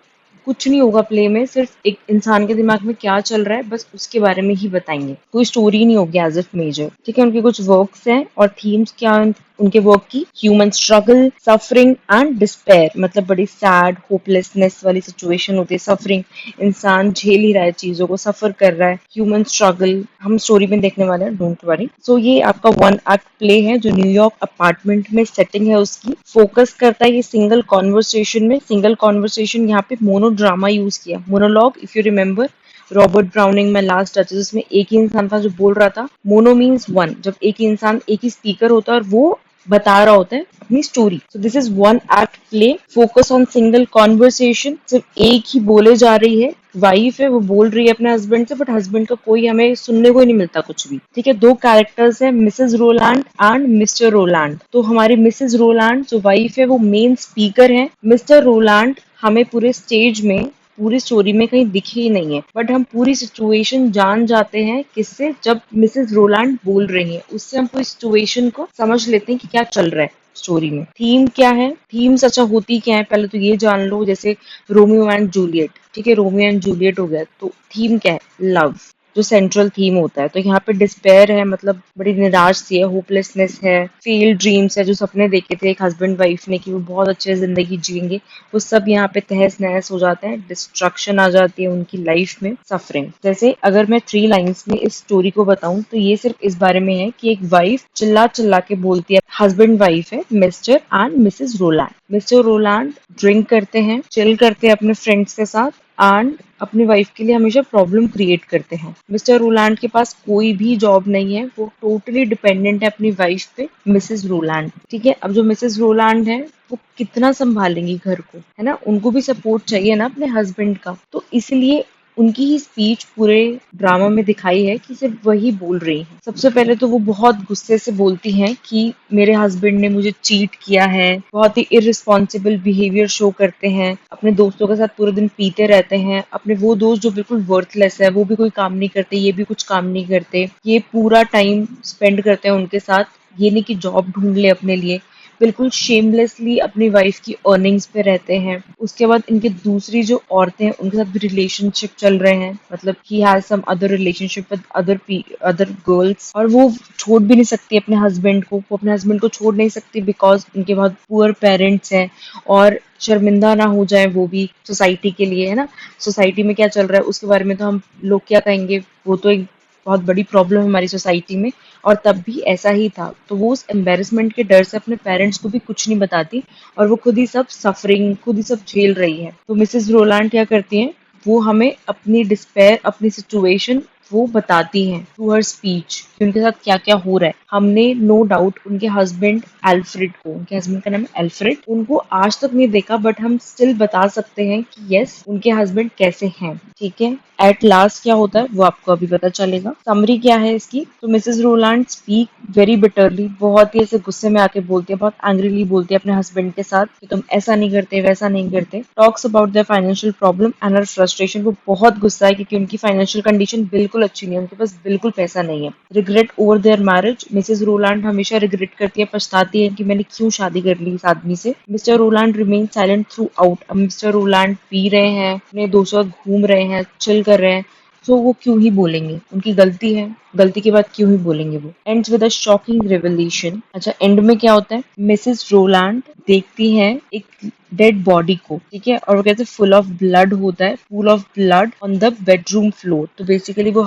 कुछ नहीं होगा प्ले में, सिर्फ एक इंसान के दिमाग में क्या चल रहा है बस उसके बारे में ही बताएंगे। कोई स्टोरी नहीं होगी एज इफ मेजर, ठीक है। उनके कुछ वर्क्स हैं और थीम्स क्या हैं उनके वर्क की? Human struggle, suffering and despair. मतलब बड़ी सैड होपलेसनेस वाली सिचुएशन होती है। सफरिंग, इंसान झेल ही रहा है चीजों को, सफर कर रहा है। ह्यूमन स्ट्रगल हम स्टोरी में देखने वाले हैं, डोंट वरी। सो ये आपका वन एक्ट प्ले है जो न्यूयॉर्क अपार्टमेंट में सेटिंग है उसकी। फोकस करता है ये सिंगल कॉन्वर्सेशन में। सिंगल कॉन्वर्सेशन यहाँ पे मोनो ड्रामा यूज किया, monologue if you remember Robert browning में लास्ट टचेस, उसमें एक ही इंसान था जो बोल रहा था। मोनो मीन्स वन, जब एक ही इंसान, एक ही स्पीकर होता है और वो बता रहा होता है अपनी story. So this is one act play, focus on single conversation. सिर्फ एक ही बोले जा रही है, वाइफ है वो बोल रही है अपने हस्बैंड से, बट हस्बैंड का कोई हमें सुनने को ही नहीं मिलता कुछ भी, ठीक है। दो कैरेक्टर्स है, Mrs Roland and mister Roland. तो हमारी मिसेस रोलैंड जो वाइफ है वो मेन स्पीकर है। मिस्टर रोलैंड हमें पूरे स्टेज में, पूरी स्टोरी में कहीं दिखे ही नहीं है, बट हम पूरी सिचुएशन जान जाते हैं किससे? जब मिसेस रोलैंड बोल रही है उससे हम पूरी सिचुएशन को समझ लेते हैं कि क्या चल रहा है स्टोरी में। थीम क्या है? थीम्स अच्छा होती क्या है पहले तो ये जान लो। जैसे रोमियो एंड जूलियट, ठीक है, रोमियो एंड जूलियट हो गया, तो थीम क्या है? लव, जो सेंट्रल थीम होता है। तो यहाँ पे डिस्पेयर है, मतलब बड़ी निराश सी है, होपलेसनेस है। फेल्ड ड्रीम्स है, जो सपने देखे थे एक हस्बैंड वाइफ ने कि वो बहुत अच्छे जिंदगी जिएंगे, वो सब यहाँ पे तहस नहस हो जाते हैं। डिस्ट्रक्शन आ जाती है उनकी लाइफ में। सफरिंग, जैसे अगर मैं 3 लाइन्स में इस स्टोरी को बताऊं तो ये सिर्फ इस बारे में है कि एक वाइफ चिल्ला चिल्ला के बोलती है, हस्बैंड वाइफ है mister and Mrs Roland. Mister Roland drink करते हैं, चिल करते हैं अपने फ्रेंड्स के साथ एंड अपनी वाइफ के लिए हमेशा प्रॉब्लम क्रिएट करते हैं। मिस्टर रोलैंड के पास कोई भी जॉब नहीं है, वो टोटली डिपेंडेंट है अपनी वाइफ पे, मिसेस रोलैंड, ठीक है। अब जो मिसेस रोलैंड है वो कितना संभालेंगी घर को, है ना, उनको भी सपोर्ट चाहिए ना अपने हस्बैंड का। तो इसलिए उनकी ही स्पीच पूरे ड्रामा में दिखाई है कि सिर्फ वही बोल रही है। सबसे पहले तो वो बहुत गुस्से से बोलती हैं कि मेरे हस्बैंड ने मुझे चीट किया है, बहुत ही इररिस्पॉन्सिबल बिहेवियर शो करते हैं, अपने दोस्तों के साथ पूरे दिन पीते रहते हैं, अपने वो दोस्त जो बिल्कुल वर्थलेस है, वो भी कोई काम नहीं करते, ये भी कुछ काम नहीं करते, ये पूरा टाइम स्पेंड करते हैं उनके साथ। ये नहीं कि जॉब ढूंढ ले अपने लिए, बिल्कुल शेमलेसली अपनी वाइफ की अर्निंग्स पे रहते हैं। उसके बाद इनके दूसरी जो औरतें हैं उनके साथ भी रिलेशनशिप चल रहे हैं, मतलब he has some other relationship with other girls, और वो छोड़ भी नहीं सकती अपने हस्बैंड को, वो अपने हस्बैंड को छोड़ नहीं सकती बिकॉज उनके बहुत पुअर पेरेंट्स हैं, और शर्मिंदा ना हो जाए वो भी सोसाइटी के लिए, है ना। सोसाइटी में क्या चल रहा है उसके बारे में तो हम लोग क्या कहेंगे, वो तो एक बहुत बड़ी प्रॉब्लम है हमारी सोसाइटी में। और तब भी ऐसा ही था, तो वो उस एम्बेरसमेंट के डर से अपने पेरेंट्स को भी कुछ नहीं बताती, और वो खुद ही सब सफरिंग खुद ही सब झेल रही है। तो मिसेस रोलांड क्या करती हैं, वो हमें अपनी डिस्पेयर, अपनी सिचुएशन वो बताती हैं थ्रू हर स्पीच कि उनके साथ क्या क्या हो रहा है। हमने नो डाउट उनके हस्बैंड एल्फ्रेड को, उनके हस्बैंड का नाम है एल्फ्रेड, उनको आज तक नहीं देखा, बट हम स्टिल बता सकते हैं कि यस उनके हस्बैंड कैसे हैं, ठीक है। एट लास्ट क्या होता है वो आपको अभी पता चलेगा। समरी क्या है इसकी, तो Mrs Roland speak very bitterly, बहुत ही ऐसे गुस्से में आके बोलती है, बहुत एंग्रीली बोलती है अपने हस्बैंड के साथ कि तुम ऐसा नहीं करते वैसा नहीं करते। Talks about their financial problem and her frustration, को बहुत गुस्सा है क्योंकि उनकी फाइनेंशियल कंडीशन बिल्कुल अच्छी नहीं है, उनके पास बिल्कुल पैसा नहीं है। Regret over there marriage, Mrs Roland हमेशा रिग्रेट करती है, पछताती है कि मैंने क्यों शादी कर ली इस आदमी से। Mister Roland remain silent through out, अब मिस्टर रोलांड पी रहे हैं, अपने दोस्तों के साथ घूम रहे हैं, चिल कर रहे हैं, तो वो क्यों ही बोलेंगे, उनकी गलती है, गलती के बाद क्यों ही बोलेंगे वो। Ends with a shocking revelation, अच्छा एंड में क्या होता है, मिसेस रोलांड देखती हैं एक डेड बॉडी को, ठीक है, और वो कहते हैं फुल ऑफ ब्लड होता है, full of blood on the bedroom floor. तो बेसिकली वो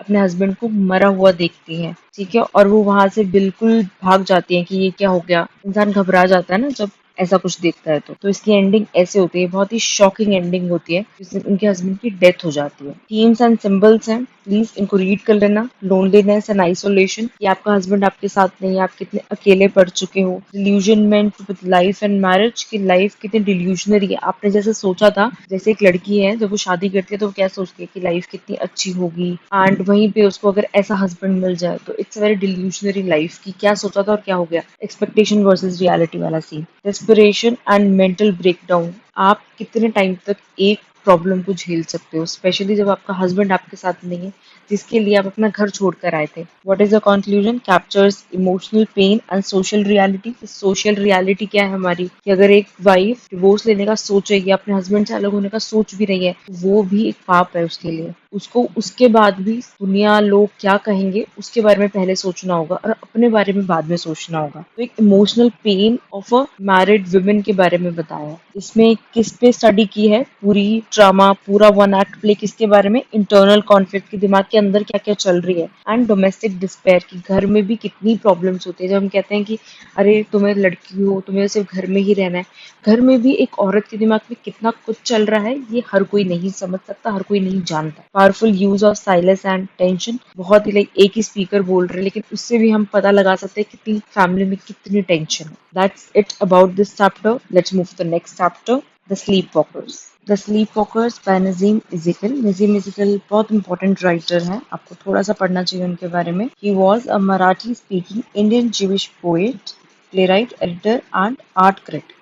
अपने हस्बैंड को मरा हुआ देखती हैं, ठीक है, और वो वहां से बिल्कुल भाग जाती हैं कि ये क्या हो गया। इंसान घबरा जाता है ना जब ऐसा कुछ देखता है तो इसकी एंडिंग ऐसे होती है, बहुत ही शॉकिंग एंडिंग होती है, जिसमें उनके हस्बैंड की डेथ हो जाती है। थीम्स एंड सिंबल्स हैं, प्लीज इनको रीड कर लेना। लोनलीनेस एंड आइसोलेशन, कि आपका हस्बैंड आपके साथ नहीं है, आप कितने अकेले पड़ चुके हो। डिल्यूजनमेंट विद लाइफ एंड मैरिज, की लाइफ कितनी डिल्यूजनरी है, आपने जैसे सोचा था, जैसे एक लड़की है जब वो शादी करती है तो वो क्या सोचती है कि लाइफ कितनी अच्छी होगी, एंड वहीं पे उसको अगर ऐसा हस्बैंड मिल जाए तो इट्स वेरी डिल्यूजनरी लाइफ, की क्या सोचा था और क्या हो गया, एक्सपेक्टेशन वर्सेस रियलिटी वाला scene. Desperation and mental breakdown, आप कितने टाइम तक एक प्रॉब्लम को झेल सकते हो, स्पेशली जब आपका हस्बैंड आपके साथ नहीं है, जिसके लिए आप अपना घर छोड़कर आए थे। What is the conclusion, captures emotional pain and social reality. Social reality क्या है हमारी, कि अगर एक वाइफ डिवोर्स लेने का सोचेगी, अपने हस्बैंड से अलग होने का सोच भी रही है, वो भी एक पाप है उसके लिए। उसको उसके बाद भी दुनिया लोग क्या कहेंगे उसके बारे में पहले सोचना होगा, और अपने बारे में बाद में सोचना होगा। तो एक emotional pain of a married women के बारे में बताया। इसमें किस पे स्टडी की है, पूरी ड्रामा, पूरा वन एक्ट प्ले किसके बारे में, इंटरनल कॉन्फ्लिक्ट, की दिमाग के अंदर क्या क्या चल रही है, एंड डोमेस्टिक डिस्पेयर, की घर में भी कितनी प्रॉब्लम्स होती है। जब हम कहते हैं कि अरे तुम्हें लड़की हो, तुम्हें सिर्फ घर में ही रहना है, घर में भी एक औरत के दिमाग में कितना कुछ चल रहा है, ये हर कोई नहीं समझ सकता, हर कोई नहीं जानता। Powerful use of silence and tension, बहुत ही लाइक एक ही स्पीकर बोल रहे हैं लेकिन उससे भी हम पता लगा सकते हैं कितनी फैमिली में कितनी टेंशन है। That's it about this chapter, let's move to the next chapter, the sleepwalkers. The sleepwalkers by Nissim Ezekiel. Nissim Ezekiel बहुत इंपॉर्टेंट राइटर हैं, आपको थोड़ा सा पढ़ना चाहिए उनके बारे में। He was a Marathi speaking Indian Jewish poet, playwright, editor and art critic.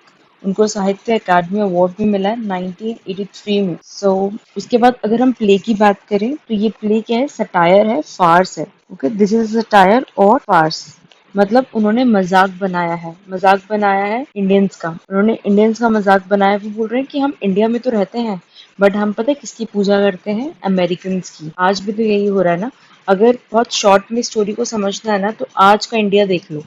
उनको साहित्य अकादमी अवार्ड भी मिला है 1983 में। उसके बाद अगर हम प्ले की बात करें तो ये प्ले क्या है, सटायर है, फार्स है। ओके, दिस इज सटायर और फार्स, मतलब उन्होंने मजाक बनाया है, मजाक बनाया है इंडियंस का, उन्होंने इंडियंस का मजाक बनाया। वो बोल रहे हैं कि हम इंडिया में तो रहते हैं, बट हम पता है किसकी पूजा करते हैं, अमेरिकन की। आज भी तो यही हो रहा है ना। अगर बहुत शॉर्ट में स्टोरी को समझना है ना, तो आज का इंडिया देख लो।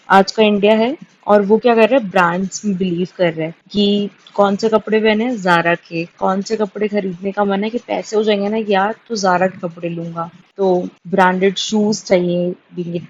आज का इंडिया है, और वो क्या कर रहा है, ब्रांड्स में बिलीव कर रहा है कि कौन से कपड़े पहने हैं, जारा के। कौन से कपड़े खरीदने का मन है कि पैसे हो जाएंगे ना यार, तो जारा के कपड़े लूंगा। तो ब्रांडेड शूज चाहिए,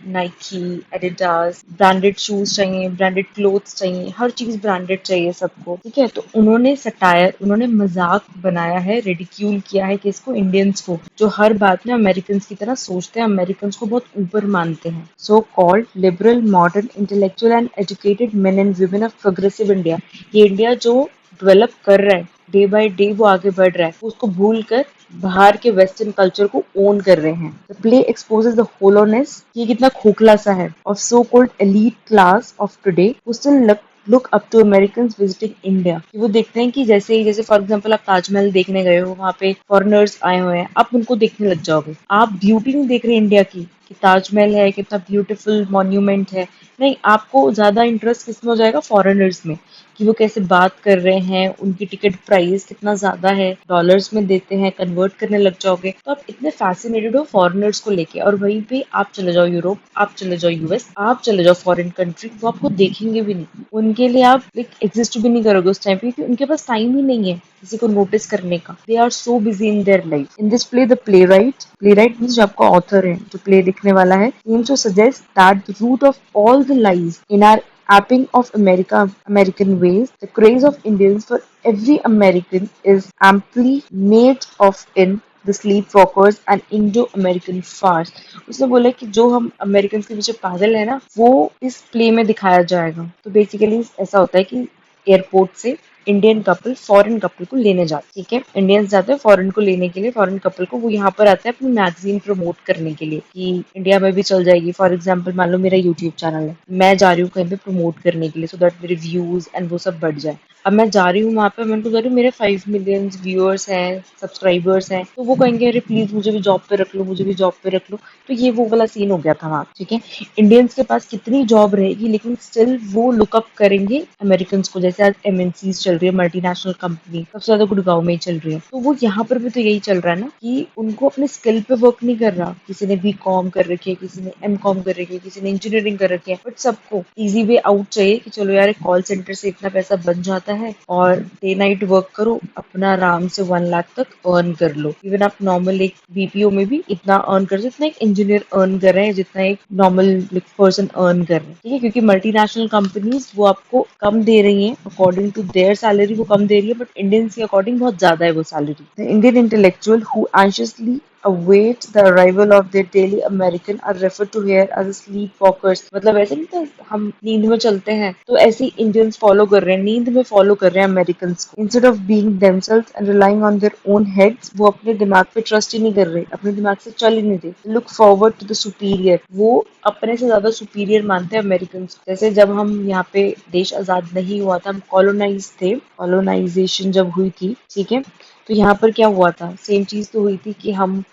नाइकी, एडिडास, ब्रांडेड शूज चाहिए, ब्रांडेड क्लोथ्स चाहिए, हर चीज ब्रांडेड चाहिए सबको, ठीक है। तो उन्होंने सटायर, उन्होंने मजाक बनाया है, रिडिक्यूल किया है किसको, इंडियंस को, जो हर बात में अमेरिकन की तरह सोचते हैं, अमेरिकन को बहुत ऊपर मानते हैं। So called liberal modern intellectual and educated main and women of progressive India. ये इंडिया जो डेवलप कर रहा है, डे बाय डे वो आगे बढ़ रहा है, उसको भूल कर बाहर के वेस्टर्न कल्चर को ओन कर रहे हैं। The play exposes the hollowness, ये कितना खोखला सा है, of so called elite class of today who still look up to American visiting India. वो देखते हैं कि जैसे जैसे फॉर एग्जाम्पल आप ताजमहल देखने गए हो, वहां पे फॉरेनर्स आए हुए हैं, आप उनको देखने लग जाओगे। आप ब्यूटी नहीं देख रहे इंडिया की, कि ताजमहल है कितना ब्यूटीफुल मॉन्यूमेंट है। नहीं, आपको ज्यादा इंटरेस्ट किसमें हो जाएगा, फॉरेनर्स में, कि वो कैसे बात कर रहे हैं, उनकी टिकट प्राइस कितना ज्यादा है, डॉलर्स में देते हैं, कन्वर्ट करने लग जाओगे तो आप इतने फैसिनेटेड हो फॉरेनर्स को लेके। और वहीं पे आप चले जाओ यूरोप, आप चले जाओ यूएस, आप चले जाओ फॉरेन कंट्री, वो आपको देखेंगे भी नहीं, उनके लिए आप लाइक एग्जिस्ट भी नहीं करोगे उस टाइम पे, क्योंकि उनके पास टाइम ही नहीं है किसी को नोटिस करने का। They are so busy in their life. In this play the playwright means जो आपका ऑथर है, जो प्ले लिखने वाला है, aims to suggest that the root of all the lies in are apping of American ways, the craze of Indians for every American is amply made of in the sleepwalkers and Indo-American farce। उसने बोला कि जो हम American के पीछे पागल है ना, वो इस प्ले में दिखाया जाएगा। तो बेसिकली ऐसा होता है कि एयरपोर्ट से इंडियन कपल फॉरेन कपल को लेने जाते, ठीक है, इंडियंस जाते हैं फॉरेन को लेने के लिए, फॉरेन कपल को, वो यहाँ पर आते हैं अपनी मैगजीन प्रमोट करने के लिए कि इंडिया में भी चल जाएगी। फॉर एग्जाम्पल मान लो मेरा यूट्यूब चैनल है, मैं जा रही हूँ कहीं पे प्रमोट करने के लिए सो दैट मेरे व्यूज एंड वो सब बढ़ जाए। अब मैं जा रही हूँ वहां पे, मैं उनको कह रही हूँ मेरे 5 मिलियन व्यूअर्स हैं, सब्सक्राइबर्स हैं, तो वो कहेंगे अरे प्लीज मुझे भी जॉब पे रख लो, मुझे भी जॉब पे रख लो। तो ये वो वाला सीन हो गया था वहाँ, ठीक है। इंडियंस के पास कितनी जॉब रहेगी लेकिन स्टिल वो लुकअप करेंगे अमेरिकन को। जैसे आज एमएनसीज चल रही है, मल्टीनेशनल कंपनी सबसे ज्यादा गुड़गांव में ही चल रही है, तो वो यहाँ पर भी तो यही चल रहा है ना कि उनको अपने स्किल पे वर्क नहीं कर रहा। किसी ने B.Com कर रखी है, किसी ने M.Com कर रखी है, किसी ने इंजीनियरिंग कर रखी है, बट सबको इजी वे आउट चाहिए कि चलो यार कॉल सेंटर से इतना पैसा बन जाता है और डे नाइट वर्क करो, अपना आराम से 1 लाख तक अर्न कर लो। इवन आप नॉर्मल एक बीपीओ में भी इतना अर्न कर, जितना एक इंजीनियर अर्न कर रहे हैं, जितना एक नॉर्मल पर्सन अर्न कर रहे हैं, ठीक है। क्योंकि मल्टीनेशनल कंपनीज वो आपको कम दे रही हैं अकॉर्डिंग टू देयर सैलरी, वो कम दे रही है, बट इंडियंस के अकॉर्डिंग बहुत ज्यादा है वो salary. The Indian intellectual who anxiously await the arrival of their daily American are referred to here as sleepwalkers। मतलब ऐसे नहीं था हम नींद में चलते हैं, तो ऐसे ही इंडियंस फॉलो कर रहे हैं, नींद में फॉलो कर रहे हैं अमेरिकन को। Instead of being themselves and relying on their own heads, वो अपने दिमाग पे ट्रस्ट ही नहीं कर रहे, अपने दिमाग से चल ही नहीं रहे। Look forward to the superior, वो अपने से ज्यादा सुपीरियर मानते हैं अमेरिकन को। जैसे जब हम यहाँ पे देश आजाद नहीं हुआ था, हम कॉलोनाइज थे, कॉलोनाइजेशन जब हुई थी, ठीक है, तो यहाँ पर क्या हुआ था, सेम चीज तो हुई थी कि हम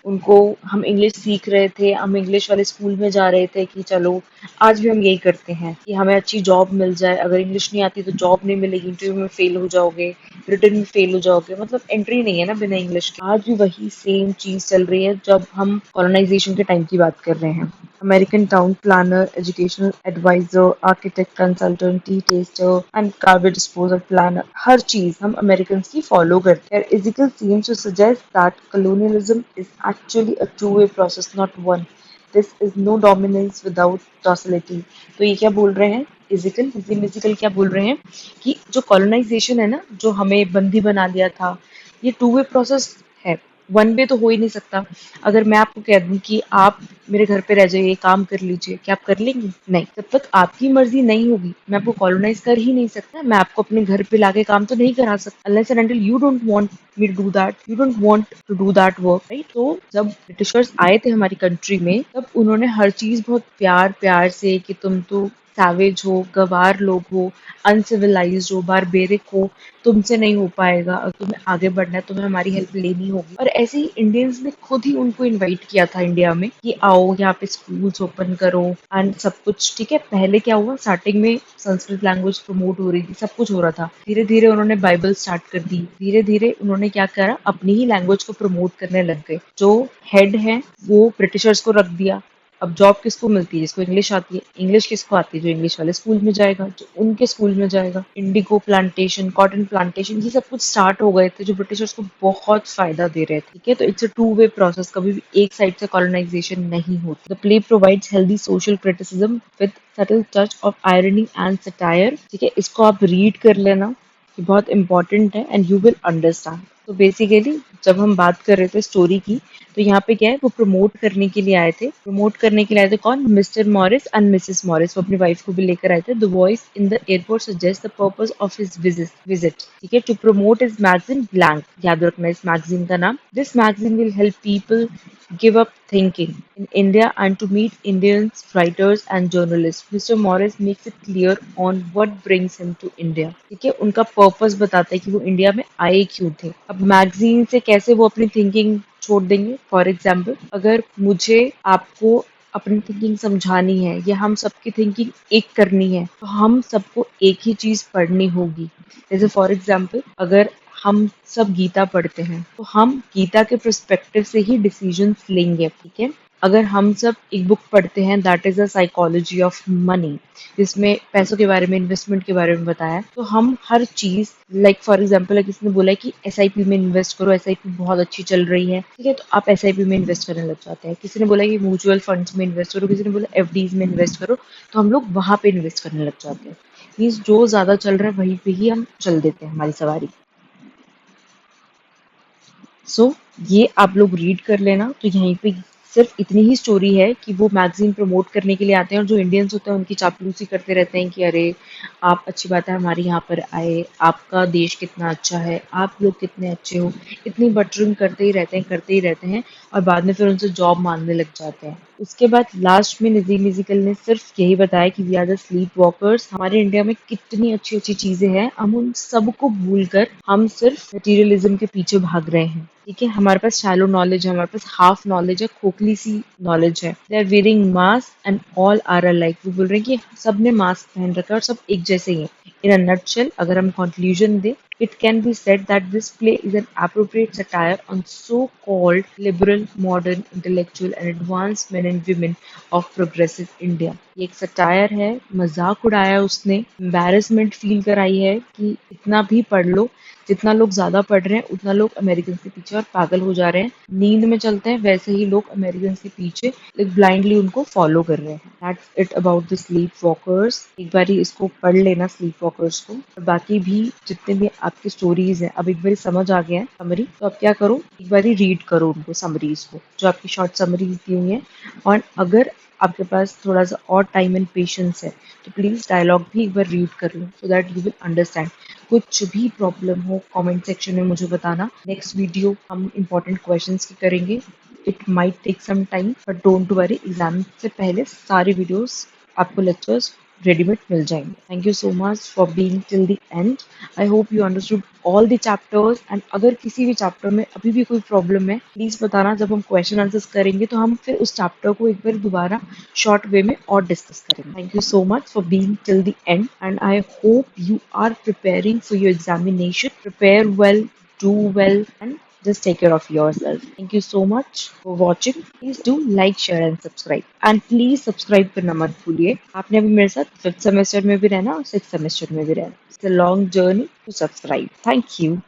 इंग्लिश सीख रहे थे, हम इंग्लिश वाले स्कूल में जा रहे थे कि चलो आज भी हम यही करते हैं कि हमें अच्छी जॉब मिल जाए। अगर इंग्लिश नहीं आती तो जॉब नहीं मिलेगी, इंटरव्यू में फेल हो जाओगे, रिटर्न में फेल हो जाओगे, मतलब एंट्री नहीं है ना बिना इंग्लिश के। आज भी वही सेम चीज चल रही है जब हम कॉलोनाइजेशन के टाइम की बात कर रहे हैं। American town planner, educational advisor, architect, consultant, tea taster and garbage disposal planner, हर चीज हम अमेरिकन की फॉलो करते हैं। Ezekiel seems to suggest that colonialism is actually a two-way process, not one. This is no dominance without docility। तो ये क्या बोल रहे हैं इजिकल क्या बोल रहे हैं कि जो कॉलोनाइजेशन है ना, जो हमें बंदी बना दिया था, ये टू वे प्रोसेस है, वन वे तो हो ही नहीं सकता। अगर मैं आपको कह दूं कि आप मेरे घर पे रह जाइए, काम कर लीजिए, क्या आप कर लेंगे? नहीं, जब तक आपकी मर्जी नहीं होगी मैं आपको कॉलोनाइज कर ही नहीं सकता, मैं आपको अपने घर पे लाके काम तो नहीं करा सकता unless and until you don't want me to do that, you don't want to do that work, right. तो जब ब्रिटिशर्स आए थे हमारी कंट्री में, तब उन्होंने हर चीज बहुत प्यार प्यार से कि तुम तो सैवेज हो, गवार लोग हो, अनसिविलाइज्ड हो, बारबेरिक हो, तुमसे नहीं हो पाएगा, अगर तुम्हें आगे बढ़ना है तुम्हें हमारी हेल्प लेनी होगी। और ऐसे ही इंडियंस ने खुद ही उनको इनवाइट किया था इंडिया में कि आओ यहाँ पे स्कूल्स ओपन करो एंड सब कुछ, ठीक है। पहले क्या हुआ, स्टार्टिंग में संस्कृत लैंग्वेज प्रमोट हो रही थी, सब कुछ हो रहा था, धीरे धीरे उन्होंने बाइबल स्टार्ट कर दी, धीरे धीरे उन्होंने क्या करा, अपनी ही लैंग्वेज को प्रमोट करने लग गए। जो हेड है वो ब्रिटिशर्स को रख दिया। अब जॉब किसको मिलती है, जिसको इंग्लिश आती है, इंग्लिश किसको आती है, जो इंग्लिश वाले स्कूल में जाएगा, जो उनके स्कूल में जाएगा। इंडिगो प्लांटेशन, कॉटन प्लांटेशन, ये सब कुछ स्टार्ट हो गए थे जो ब्रिटिशर्स को बहुत फायदा दे रहे थे, ठीक है। तो it's a two way process, कभी भी एक साइड से कॉलोनाइजेशन नहीं होती। The play provides healthy social criticism with subtle touch of irony and satire, ठीक है। इसको आप रीड कर लेना, ये बहुत इंपॉर्टेंट है एंड यू विल अंडरस्टैंड। तो बेसिकली जब हम बात कर रहे थे स्टोरी की, तो यहाँ पे क्या है, वो प्रमोट करने के लिए आए थे। प्रमोट करने के लिए आए थे कौन, mister Morris and Mrs Morris, वो अपनी वाइफ को भी लेकर आए थे। The voice in the airport suggest the purpose of his visit, ठीक है, to promote his magazine blank, याद रखना इस मैगजीन का नाम। This magazine will help people give up thinking in India and to meet Indians, writers and journalists. Mr. Morris makes it clear on what brings him to India। ठीक है, उनका purpose बताता है कि वो इंडिया में आए क्यों थे। अब मैगजीन से कैसे वो अपनी थिंकिंग छोड़ देंगे। फॉर एग्जाम्पल, अगर मुझे आपको अपनी थिंकिंग समझानी है या हम सबकी थिंकिंग एक करनी है, तो हम सबको एक ही चीज पढ़नी होगी। जैसे फॉर एग्जाम्पल, अगर हम सब गीता पढ़ते हैं तो हम गीता के पर्सपेक्टिव से ही डिसीजंस लेंगे, ठीक है। अगर हम सब एक बुक पढ़ते हैं that is a psychology of money, जिसमें पैसों के बारे में, इन्वेस्टमेंट के बारे में बताया है, तो हम हर चीज, लाइक फॉर एग्जाम्पल किसी ने बोला है कि एसआईपी में इन्वेस्ट करो, एसआईपी बहुत अच्छी चल रही है, ठीक है, तो आप एसआईपी में इन्वेस्ट करने लग जाते हैं। किसी ने बोला कि म्यूचुअल फंड्स में इन्वेस्ट करो, किसी ने बोला एफडीज में इन्वेस्ट करो, तो हम लोग वहां पे इन्वेस्ट करने लग जाते हैं। मीन्स जो ज्यादा चल रहा है वहीं पे ही हम चल देते हैं हमारी सवारी। सो ये आप लोग रीड कर लेना। तो यहीं पे सिर्फ इतनी ही स्टोरी है कि वो मैगजीन प्रमोट करने के लिए आते हैं और जो इंडियंस होते हैं उनकी चापलूसी करते रहते हैं कि अरे आप, अच्छी बात है हमारे यहाँ पर आए, आपका देश कितना अच्छा है, आप लोग कितने अच्छे हो, इतनी बटरिंग करते ही रहते हैं, करते ही रहते हैं, और बाद में फिर उनसे जॉब मांगने लग जाते हैं। उसके बाद लास्ट में नजीम म्यूजिकल ने सिर्फ यही बताया कि we are the sleepwalkers, हमारे इंडिया में कितनी अच्छी अच्छी चीजें हैं, हम उन सबको भूल कर हम सिर्फ मटीरियलिज्म के पीछे भाग रहे हैं, ठीक है। हमारे पास शैलो नॉलेज है, हमारे पास हाफ नॉलेज है, खोखली सी नॉलेज है। They are wearing mask and all are alike, वो बोल रहे हैं कि सब ने मास्क पहन रखा है और सब एक जैसे ही हैं। इन अ नटशेल, अगर हम कंक्लूजन दें, it can be said that this play is an appropriate satire on so-called liberal, modern, intellectual and advanced men and women of progressive India। ये एक सटायर है, मजाक उड़ाया है उसने, एम्बैरेसमेंट फील कराई है कि इतना भी पढ़ लो, जितना लोग ज्यादा पढ़ रहे हैं उतना लोग अमेरिकन के पीछे और पागल हो जा रहे हैं, नींद में चलते हैं वैसे ही लोग अमेरिकन के पीछे ब्लाइंडली उनको फॉलो कर रहे हैं। That's it about the sleep walkers. एक बार इसको पढ़ लेना स्लीप वॉकर्स को, और बाकी भी जितने भी आपकी स्टोरीज हैं, अब एक बार समझ आ गया है समरी, तो आप क्या करो, एक बार रीड करो उनको, समरीज को, जो आपकी शॉर्ट समरीज दी हुई हैं। और अगर आपके पास थोड़ा सा और टाइम एंड पेशेंस है तो प्लीज डायलॉग भी एक बार रीड कर लो, so that you will understand. कुछ भी प्रॉब्लम हो कमेंट सेक्शन में मुझे बताना। नेक्स्ट वीडियो हम इंपॉर्टेंट क्वेश्चंस की करेंगे। It might take some time but don't worry, exam से पहले सारे वीडियोस आपको लेक्चर्स रेडीमेड मिल जाएंगे। Thank you so much for being till the end. I hope you understood all the chapters, and अगर किसी भी चैप्टर में अभी भी कोई प्रॉब्लम है प्लीज बताना। जब हम क्वेश्चन आंसर्स करेंगे तो हम फिर उस चैप्टर को एक बार दोबारा शॉर्ट वे में और डिस्कस करेंगे। Thank you so much for being till the end, and I hope you are preparing for your examination. Prepare well, do well, and just take care of yourself. Thank you so much for watching. Please do like, share and subscribe. And please subscribe करना मत भूलिए। आपने अभी मेरे साथ 5th semester में भी रहना और 6th सेमेस्टर में भी रहना। It's a long journey to subscribe. Thank you.